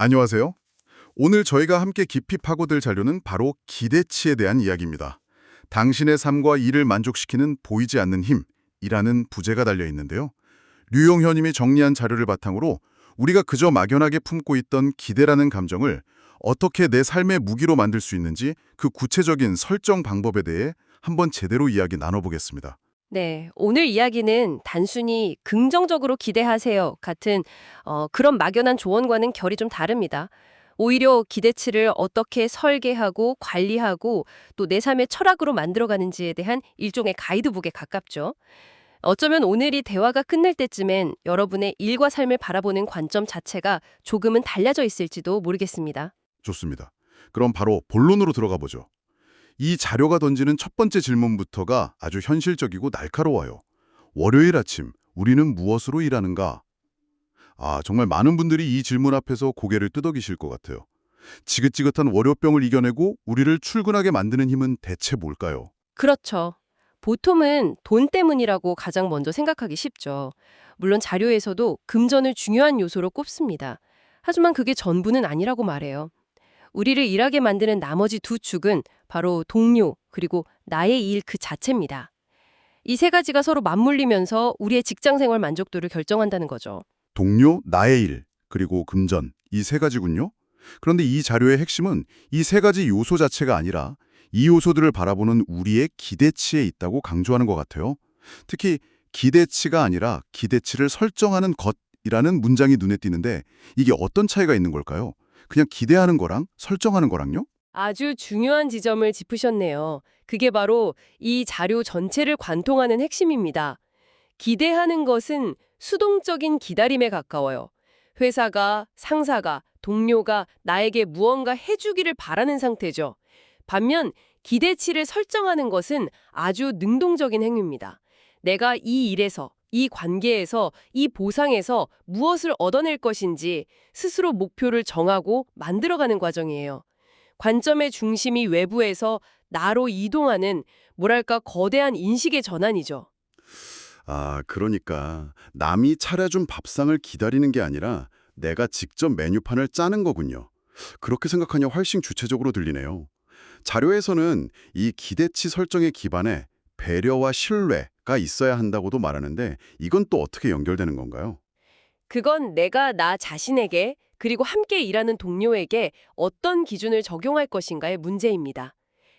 안녕하세요. 오늘 저희가 함께 깊이 파고들 자료는 바로 기대치에 대한 이야기입니다. 당신의 삶과 일을 만족시키는 보이지 않는 힘이라는 부제가 달려 있는데요. 류용효님이 정리한 자료를 바탕으로 우리가 그저 막연하게 품고 있던 기대라는 감정을 어떻게 내 삶의 무기로 만들 수 있는지 그 구체적인 설정 방법에 대해 한번 제대로 이야기 나눠보겠습니다. 네, 오늘 이야기는 단순히 긍정적으로 기대하세요 같은 그런 막연한 조언과는 결이 좀 다릅니다. 오히려 기대치를 어떻게 설계하고 관리하고 또 내 삶의 철학으로 만들어가는지에 대한 일종의 가이드북에 가깝죠. 어쩌면 오늘 이 대화가 끝날 때쯤엔 여러분의 일과 삶을 바라보는 관점 자체가 조금은 달라져 있을지도 모르겠습니다. 좋습니다. 그럼 바로 본론으로 들어가 보죠. 이 자료가 던지는 첫 번째 질문부터가 아주 현실적이고 날카로워요. 월요일 아침, 우리는 무엇으로 일하는가? 정말 많은 분들이 이 질문 앞에서 고개를 끄덕이실 것 같아요. 지긋지긋한 월요병을 이겨내고 우리를 출근하게 만드는 힘은 대체 뭘까요? 그렇죠. 보통은 돈 때문이라고 가장 먼저 생각하기 쉽죠. 물론 자료에서도 금전을 중요한 요소로 꼽습니다. 하지만 그게 전부는 아니라고 말해요. 우리를 일하게 만드는 나머지 두 축은 바로 동료, 그리고 나의 일 그 자체입니다. 이 세 가지가 서로 맞물리면서 우리의 직장 생활 만족도를 결정한다는 거죠. 동료, 나의 일, 그리고 금전, 이 세 가지군요. 그런데 이 자료의 핵심은 이 세 가지 요소 자체가 아니라 이 요소들을 바라보는 우리의 기대치에 있다고 강조하는 것 같아요. 특히 기대치가 아니라 기대치를 설정하는 것이라는 문장이 눈에 띄는데 이게 어떤 차이가 있는 걸까요? 그냥 기대하는 거랑 설정하는 거랑요? 아주 중요한 지점을 짚으셨네요. 그게 바로 이 자료 전체를 관통하는 핵심입니다. 기대하는 것은 수동적인 기다림에 가까워요. 회사가, 상사가, 동료가 나에게 무언가 해주기를 바라는 상태죠. 반면 기대치를 설정하는 것은 아주 능동적인 행위입니다. 내가 이 일에서, 이 관계에서, 이 보상에서 무엇을 얻어낼 것인지 스스로 목표를 정하고 만들어가는 과정이에요. 관점의 중심이 외부에서 나로 이동하는 뭐랄까 거대한 인식의 전환이죠. 그러니까 남이 차려준 밥상을 기다리는 게 아니라 내가 직접 메뉴판을 짜는 거군요. 그렇게 생각하니 훨씬 주체적으로 들리네요. 자료에서는 이 기대치 설정의 기반에 배려와 신뢰가 있어야 한다고도 말하는데 이건 또 어떻게 연결되는 건가요? 그건 내가 나 자신에게 그리고 함께 일하는 동료에게 어떤 기준을 적용할 것인가의 문제입니다.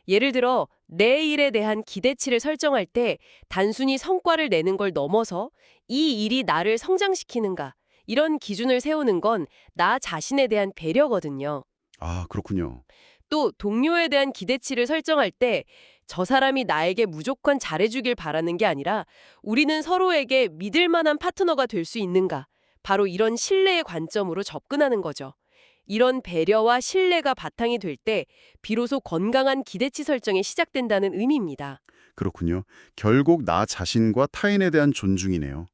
예를 들어 내 일에 대한 기대치를 설정할 때 단순히 성과를 내는 걸 넘어서 이 일이 나를 성장시키는가 이런 기준을 세우는 건 나 자신에 대한 배려거든요. 그렇군요. 또 동료에 대한 기대치를 설정할 때 저 사람이 나에게 무조건 잘해주길 바라는 게 아니라 우리는 서로에게 믿을 만한 파트너가 될 수 있는가 바로 이런 신뢰의 관점으로 접근하는 거죠. 이런 배려와 신뢰가 바탕이 될 때 비로소 건강한 기대치 설정이 시작된다는 의미입니다. 그렇군요. 결국 나 자신과 타인에 대한 존중이네요.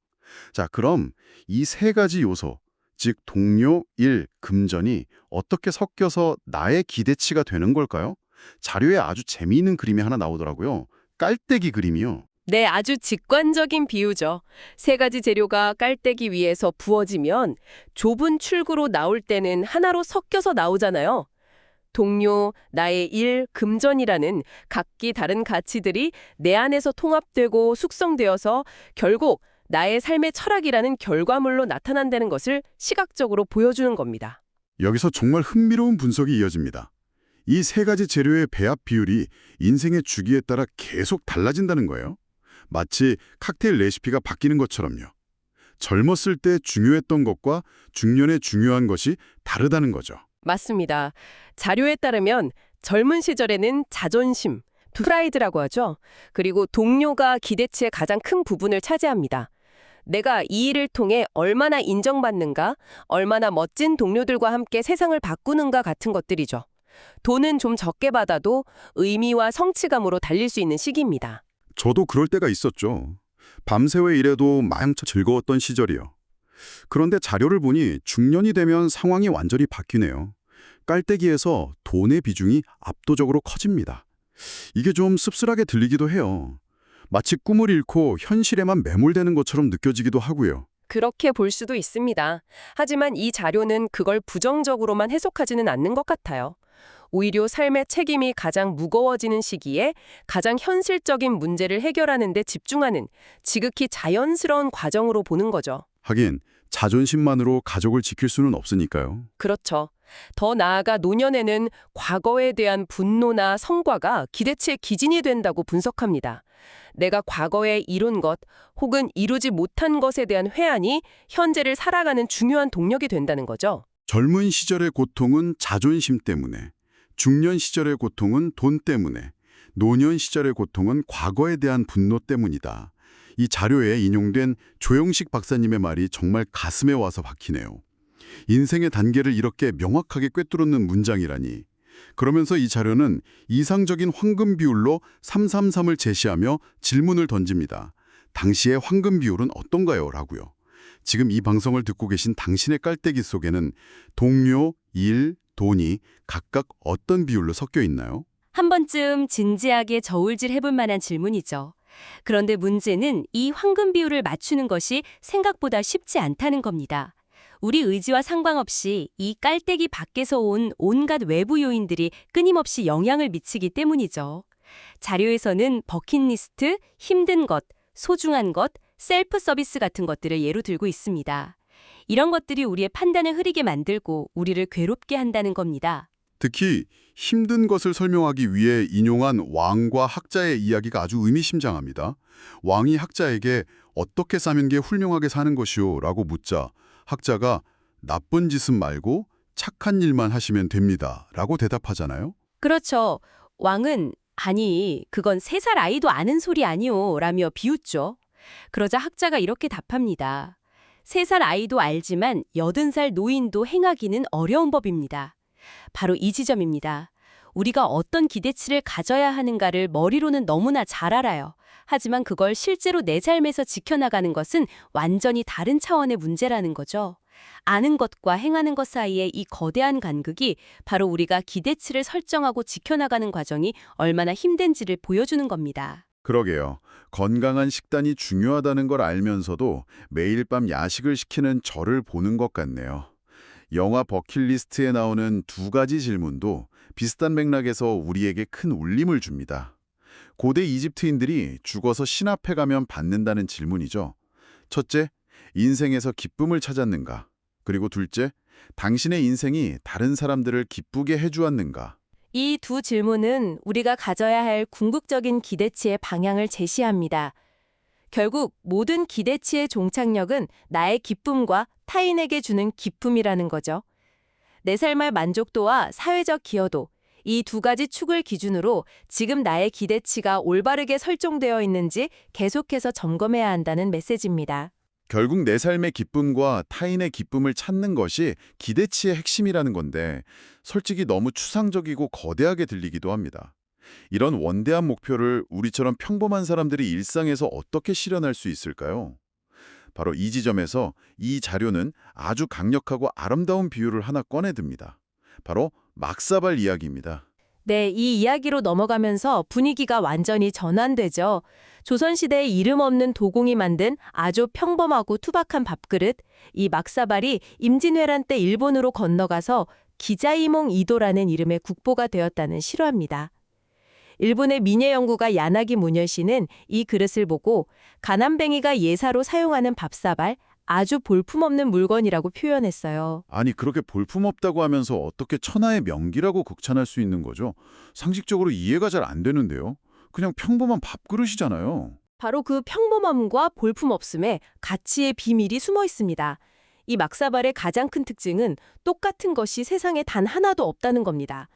자, 그럼 이 세 가지 요소, 즉 동료, 일, 금전이 어떻게 섞여서 나의 기대치가 되는 걸까요? 자료에 아주 재미있는 그림이 하나 나오더라고요. 깔때기 그림이요. 네, 아주 직관적인 비유죠. 세 가지 재료가 깔때기 위에서 부어지면 좁은 출구로 나올 때는 하나로 섞여서 나오잖아요. 동료, 나의 일, 금전이라는 각기 다른 가치들이 내 안에서 통합되고 숙성되어서 결국 나의 삶의 철학이라는 결과물로 나타난다는 것을 시각적으로 보여주는 겁니다. 여기서 정말 흥미로운 분석이 이어집니다. 이 세 가지 재료의 배합 비율이 인생의 주기에 따라 계속 달라진다는 거예요. 마치 칵테일 레시피가 바뀌는 것처럼요. 젊었을 때 중요했던 것과 중년에 중요한 것이 다르다는 거죠. 맞습니다. 자료에 따르면 젊은 시절에는 자존심, 프라이드라고 하죠. 그리고 동료가 기대치의 가장 큰 부분을 차지합니다. 내가 이 일을 통해 얼마나 인정받는가, 얼마나 멋진 동료들과 함께 세상을 바꾸는가 같은 것들이죠. 돈은 좀 적게 받아도 의미와 성취감으로 달릴 수 있는 시기입니다. 저도 그럴 때가 있었죠. 밤새워 일해도 마냥 즐거웠던 시절이요. 그런데 자료를 보니 중년이 되면 상황이 완전히 바뀌네요. 깔때기에서 돈의 비중이 압도적으로 커집니다. 이게 좀 씁쓸하게 들리기도 해요. 마치 꿈을 잃고 현실에만 매몰되는 것처럼 느껴지기도 하고요. 그렇게 볼 수도 있습니다. 하지만 이 자료는 그걸 부정적으로만 해석하지는 않는 것 같아요. 오히려 삶의 책임이 가장 무거워지는 시기에 가장 현실적인 문제를 해결하는 데 집중하는 지극히 자연스러운 과정으로 보는 거죠. 하긴 자존심만으로 가족을 지킬 수는 없으니까요. 그렇죠. 더 나아가 노년에는 과거에 대한 분노나 성과가 기대치의 기진이 된다고 분석합니다. 내가 과거에 이룬 것 혹은 이루지 못한 것에 대한 회한이 현재를 살아가는 중요한 동력이 된다는 거죠. 젊은 시절의 고통은 자존심 때문에, 중년 시절의 고통은 돈 때문에, 노년 시절의 고통은 과거에 대한 분노 때문이다. 이 자료에 인용된 조영식 박사님의 말이 정말 가슴에 와서 박히네요. 인생의 단계를 이렇게 명확하게 꿰뚫는 문장이라니. 그러면서 이 자료는 이상적인 황금 비율로 333을 제시하며 질문을 던집니다. 당시의 황금 비율은 어떤가요? 라고요. 지금 이 방송을 듣고 계신 당신의 깔때기 속에는 동료, 일, 돈이 각각 어떤 비율로 섞여 있나요? 한 번쯤 진지하게 저울질 해볼 만한 질문이죠. 그런데 문제는 이 황금 비율을 맞추는 것이 생각보다 쉽지 않다는 겁니다. 우리 의지와 상관없이 이 깔때기 밖에서 온 온갖 외부 요인들이 끊임없이 영향을 미치기 때문이죠. 자료에서는 버킷리스트, 힘든 것, 소중한 것, 셀프 서비스 같은 것들을 예로 들고 있습니다. 이런 것들이 우리의 판단을 흐리게 만들고 우리를 괴롭게 한다는 겁니다. 특히 힘든 것을 설명하기 위해 인용한 왕과 학자의 이야기가 아주 의미심장합니다. 왕이 학자에게 어떻게 사는 게 훌륭하게 사는 것이오? 라고 묻자 학자가 나쁜 짓은 말고 착한 일만 하시면 됩니다. 라고 대답하잖아요. 그렇죠. 왕은 아니, 그건 3살 아이도 아는 소리 아니오 라며 비웃죠. 그러자 학자가 이렇게 답합니다. 3살 아이도 알지만 80살 노인도 행하기는 어려운 법입니다. 바로 이 지점입니다. 우리가 어떤 기대치를 가져야 하는가를 머리로는 너무나 잘 알아요. 하지만 그걸 실제로 내 삶에서 지켜나가는 것은 완전히 다른 차원의 문제라는 거죠. 아는 것과 행하는 것 사이의 이 거대한 간극이 바로 우리가 기대치를 설정하고 지켜나가는 과정이 얼마나 힘든지를 보여주는 겁니다. 그러게요. 건강한 식단이 중요하다는 걸 알면서도 매일 밤 야식을 시키는 저를 보는 것 같네요. 영화 버킷리스트에 나오는 2가지 질문도 비슷한 맥락에서 우리에게 큰 울림을 줍니다. 고대 이집트인들이 죽어서 신 앞에 가면 받는다는 질문이죠. 첫째, 인생에서 기쁨을 찾았는가? 그리고 둘째, 당신의 인생이 다른 사람들을 기쁘게 해주었는가? 이 두 질문은 우리가 가져야 할 궁극적인 기대치의 방향을 제시합니다. 결국 모든 기대치의 종착역은 나의 기쁨과 타인에게 주는 기쁨이라는 거죠. 내 삶의 만족도와 사회적 기여도, 이 2가지 축을 기준으로 지금 나의 기대치가 올바르게 설정되어 있는지 계속해서 점검해야 한다는 메시지입니다. 결국 내 삶의 기쁨과 타인의 기쁨을 찾는 것이 기대치의 핵심이라는 건데 솔직히 너무 추상적이고 거대하게 들리기도 합니다. 이런 원대한 목표를 우리처럼 평범한 사람들이 일상에서 어떻게 실현할 수 있을까요? 바로 이 지점에서 이 자료는 아주 강력하고 아름다운 비유를 하나 꺼내듭니다. 바로 막사발 이야기입니다. 네, 이 이야기로 넘어가면서 분위기가 완전히 전환되죠. 조선시대에 이름 없는 도공이 만든 아주 평범하고 투박한 밥그릇, 이 막사발이 임진왜란 때 일본으로 건너가서 기자이몽 이도라는 이름의 국보가 되었다는 실화입니다. 일본의 미녀 연구가 야나기 무녀시는 이 그릇을 보고 가난뱅이가 예사로 사용하는 밥사발, 아주 볼품없는 물건이라고 표현했어요. 아니 그렇게 볼품없다고 하면서 어떻게 천하의 명기라고 극찬할 수 있는 거죠? 상식적으로 이해가 잘 안 되는데요. 그냥 평범한 밥그릇이잖아요. 바로 그 평범함과 볼품없음에 가치의 비밀이 숨어 있습니다. 이 막사발의 가장 큰 특징은 똑같은 것이 세상에 단 하나도 없다는 겁니다.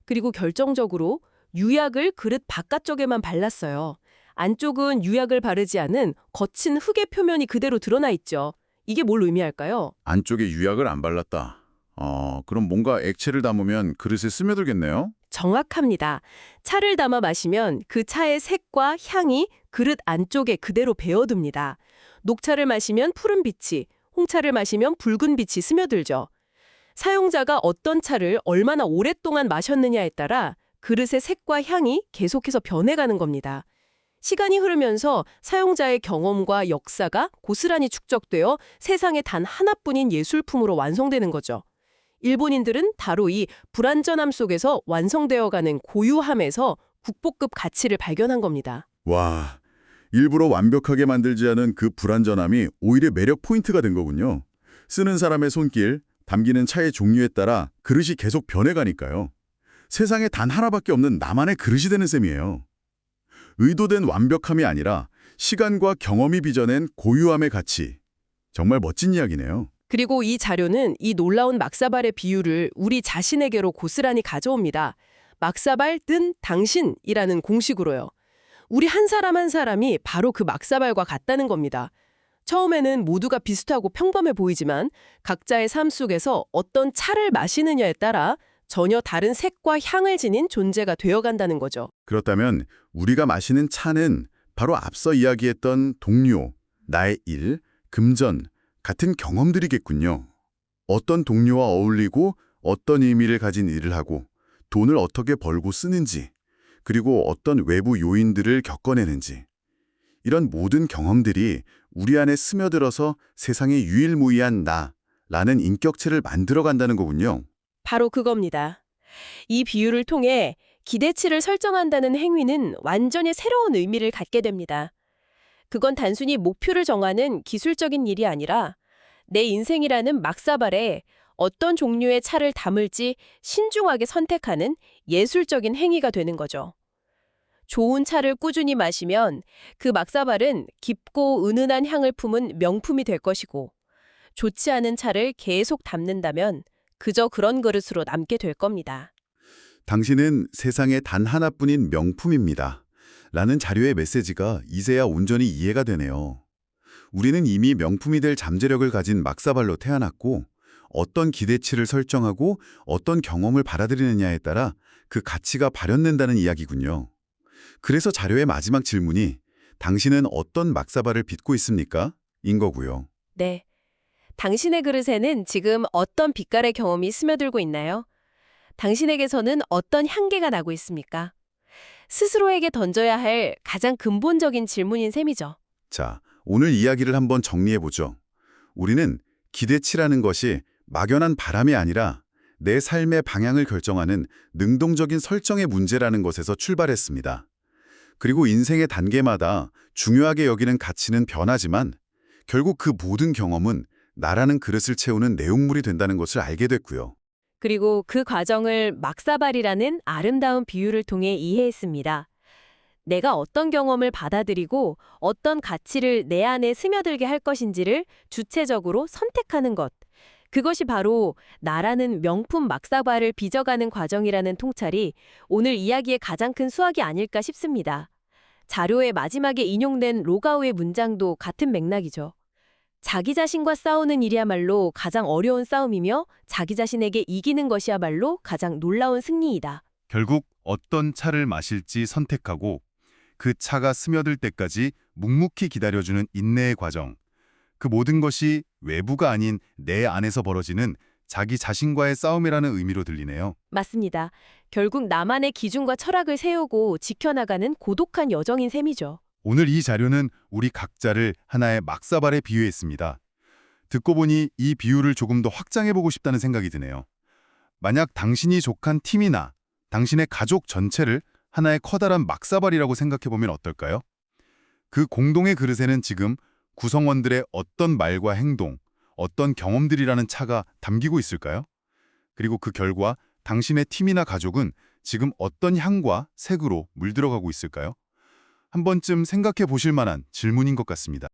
그리고 결정적으로 유약을 그릇 바깥쪽에만 발랐어요. 안쪽은 유약을 바르지 않은 거친 흙의 표면이 그대로 드러나 있죠. 이게 뭘 의미할까요? 안쪽에 유약을 안 발랐다. 그럼 뭔가 액체를 담으면 그릇에 스며들겠네요? 정확합니다. 차를 담아 마시면 그 차의 색과 향이 그릇 안쪽에 그대로 배어듭니다. 녹차를 마시면 푸른 빛이, 홍차를 마시면 붉은 빛이 스며들죠. 사용자가 어떤 차를 얼마나 오랫동안 마셨느냐에 따라 그릇의 색과 향이 계속해서 변해가는 겁니다. 시간이 흐르면서 사용자의 경험과 역사가 고스란히 축적되어 세상에 단 하나뿐인 예술품으로 완성되는 거죠. 일본인들은 바로 이 불완전함 속에서 완성되어가는 고유함에서 국보급 가치를 발견한 겁니다. 와, 일부러 완벽하게 만들지 않은 그 불완전함이 오히려 매력 포인트가 된 거군요. 쓰는 사람의 손길, 담기는 차의 종류에 따라 그릇이 계속 변해가니까요. 세상에 단 하나밖에 없는 나만의 그릇이 되는 셈이에요. 의도된 완벽함이 아니라 시간과 경험이 빚어낸 고유함의 가치. 정말 멋진 이야기네요. 그리고 이 자료는 이 놀라운 막사발의 비유를 우리 자신에게로 고스란히 가져옵니다. 막사발 든 당신이라는 공식으로요. 우리 한 사람 한 사람이 바로 그 막사발과 같다는 겁니다. 처음에는 모두가 비슷하고 평범해 보이지만 각자의 삶 속에서 어떤 차를 마시느냐에 따라 전혀 다른 색과 향을 지닌 존재가 되어간다는 거죠. 그렇다면 우리가 마시는 차는 바로 앞서 이야기했던 동료, 나의 일, 금전 같은 경험들이겠군요. 어떤 동료와 어울리고 어떤 의미를 가진 일을 하고 돈을 어떻게 벌고 쓰는지, 그리고 어떤 외부 요인들을 겪어내는지. 이런 모든 경험들이 우리 안에 스며들어서 세상의 유일무이한 나라는 인격체를 만들어간다는 거군요. 바로 그겁니다. 이 비유를 통해 기대치를 설정한다는 행위는 완전히 새로운 의미를 갖게 됩니다. 그건 단순히 목표를 정하는 기술적인 일이 아니라 내 인생이라는 막사발에 어떤 종류의 차를 담을지 신중하게 선택하는 예술적인 행위가 되는 거죠. 좋은 차를 꾸준히 마시면 그 막사발은 깊고 은은한 향을 품은 명품이 될 것이고, 좋지 않은 차를 계속 담는다면 그저 그런 그릇으로 남게 될 겁니다. 당신은 세상에 단 하나뿐인 명품입니다. 라는 자료의 메시지가 이제야 온전히 이해가 되네요. 우리는 이미 명품이 될 잠재력을 가진 막사발로 태어났고 어떤 기대치를 설정하고 어떤 경험을 받아들이느냐에 따라 그 가치가 발현된다는 이야기군요. 그래서 자료의 마지막 질문이 당신은 어떤 막사발을 빚고 있습니까? 인 거고요. 네. 당신의 그릇에는 지금 어떤 빛깔의 경험이 스며들고 있나요? 당신에게서는 어떤 향기가 나고 있습니까? 스스로에게 던져야 할 가장 근본적인 질문인 셈이죠. 자, 오늘 이야기를 한번 정리해보죠. 우리는 기대치라는 것이 막연한 바람이 아니라 내 삶의 방향을 결정하는 능동적인 설정의 문제라는 것에서 출발했습니다. 그리고 인생의 단계마다 중요하게 여기는 가치는 변하지만 결국 그 모든 경험은 나라는 그릇을 채우는 내용물이 된다는 것을 알게 됐고요. 그리고 그 과정을 막사발이라는 아름다운 비유를 통해 이해했습니다. 내가 어떤 경험을 받아들이고 어떤 가치를 내 안에 스며들게 할 것인지를 주체적으로 선택하는 것. 그것이 바로 나라는 명품 막사발을 빚어가는 과정이라는 통찰이 오늘 이야기의 가장 큰 수확이 아닐까 싶습니다. 자료의 마지막에 인용된 로가우의 문장도 같은 맥락이죠. 자기 자신과 싸우는 일이야말로 가장 어려운 싸움이며 자기 자신에게 이기는 것이야말로 가장 놀라운 승리이다. 결국 어떤 차를 마실지 선택하고 그 차가 스며들 때까지 묵묵히 기다려주는 인내의 과정. 그 모든 것이 외부가 아닌 내 안에서 벌어지는 자기 자신과의 싸움이라는 의미로 들리네요. 맞습니다. 결국 나만의 기준과 철학을 세우고 지켜나가는 고독한 여정인 셈이죠. 오늘 이 자료는 우리 각자를 하나의 막사발에 비유했습니다. 듣고 보니 이 비유를 조금 더 확장해보고 싶다는 생각이 드네요. 만약 당신이 속한 팀이나 당신의 가족 전체를 하나의 커다란 막사발이라고 생각해보면 어떨까요? 그 공동의 그릇에는 지금 구성원들의 어떤 말과 행동, 어떤 경험들이라는 차가 담기고 있을까요? 그리고 그 결과 당신의 팀이나 가족은 지금 어떤 향과 색으로 물들어가고 있을까요? 한 번쯤 생각해 보실 만한 질문인 것 같습니다.